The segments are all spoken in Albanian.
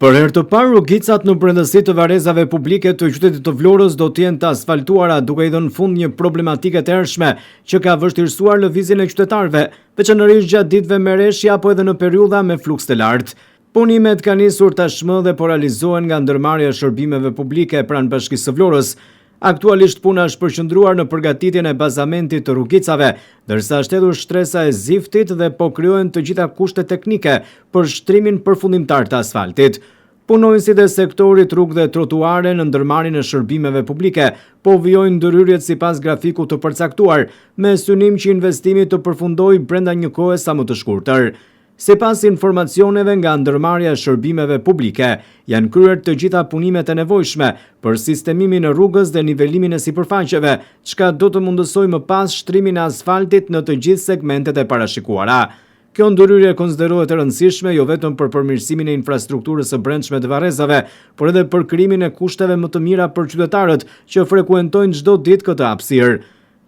Për herë të parë, rrugicat në brendësi të varrezave publike të qytetit të Vlorës do të jenë të asfaltuara, duke i dhënë fund një problematike të hershme që ka vështirësuar lëvizjen e qytetarëve, veçanërisht gjatë ditëve merreshje apo edhe në periudha me fluks të lartë. Punimet kanë nisur tashmë dhe po realizohen nga ndërmarrja e shërbimeve publike pranë Bashkisë së Vlorës. Aktualisht puna është përqendruar në përgatitjen e bazamentit të rrugicave, ndërsa është hedhur shtresa e ziftit dhe po krijohen të gjitha kushtet teknike për shtrimin përfundimtar të asfaltit. Punonësit e sektorit rrugë dhe trotuare në ndërmarrjen e shërbimeve publike po vijojnë ndërhyrjet sipas grafikut të përcaktuar, me synim që investimi të përfundojë brenda një kohe sa më të shkurtër. Sipas informacioneve nga ndërmarrja e shërbimeve publike, janë kryer të gjitha punimet e nevojshme për sistemimin e rrugës dhe nivelimin e sipërfaqeve, çka do të mundësojë më pas shtrimin e asfaltit në të gjithë segmentet e parashikuara. Kjo ndërhyrje konsiderohet e rëndësishme jo vetëm për përmirësimin e infrastrukturës së brendshme të varrezave, por edhe për krijimin e kushteve më të mira për qytetarët që frekuentojnë çdo ditë këtë hapësirë.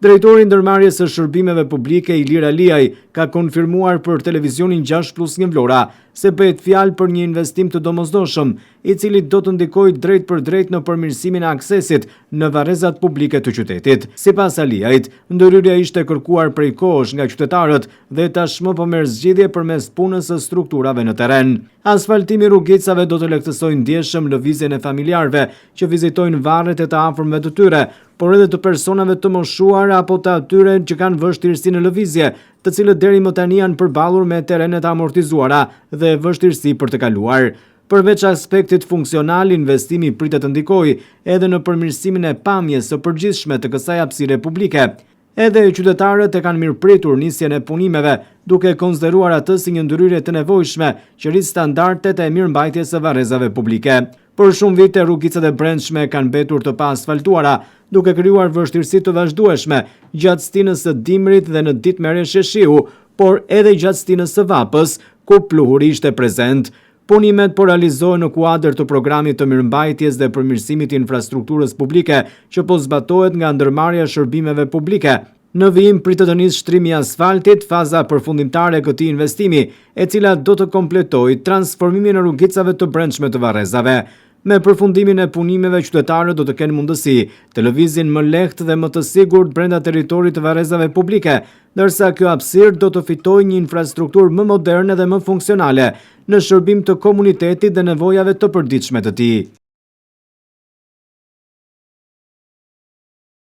Drejtori i ndërmarrjes së shërbimeve publike Ilir Aliaj ka konfirmuar për televizionin 6+1 Vlora se bëhet fjalë për një investim të domosdoshëm, i cili do të ndikojë drejt për drejt në përmirësimin e aksesit në varrezat publike të qytetit. Sipas Aliajit, ndërhyrja ishte kërkuar prej kohësh nga qytetarët dhe tashmë po merr zgjidhje përmes punës së strukturave në terren. Asfaltimi i rrugicave do të lehtësojë ndjeshëm lëvizjen e familjarëve që vizitojnë varret e të afërmve të tyre, por edhe të personave të moshuar apo të atyre që kanë vështirësi në lëvizje, të cilët deri më tani janë përballur me terrenet amortizuara dhe vështirësi për të kaluar. Përveç aspektit funksional, investimi pritet të ndikojë edhe në përmirësimin e pamjes së përgjithshme të kësaj hapësire publike. Edhe qytetarët e kanë mirëpritur nisjen e punimeve, duke konsideruar atë si një ndërhyrje të nevojshme që rrit standardet e mirëmbajtjes së varrezave publike. Për shumë vite rrugicat e brendshme kanë mbetur të pa asfaltuara, duke krijuar vështirësi të vazhdueshme gjatë stinës së dimrit dhe në ditë merreshje shiu, por edhe gjatë stinës së vapës, ku pluhuri ishte prezent. Punimet po realizohen në kuadër të programit të mirëmbajtjes dhe përmirësimit të infrastrukturës publike që po zbatohet nga ndërmarrja e shërbimeve publike. Në vijim pritet të nisë shtrimi i asfaltit, faza përfundimtare e këtij investimi, e cila do të kompletojë transformimin e rrugicave të brendshme të varrezave. Me përfundimin e punimeve, qytetarët do të kenë mundësi të lëvizin më lehtë dhe më të sigurt brenda territorit të varrezave publike, ndërsa kjo hapësirë do të fitojë një infrastrukturë më moderne dhe më funksionale në shërbim të komunitetit dhe nevojave të përditshme të tij.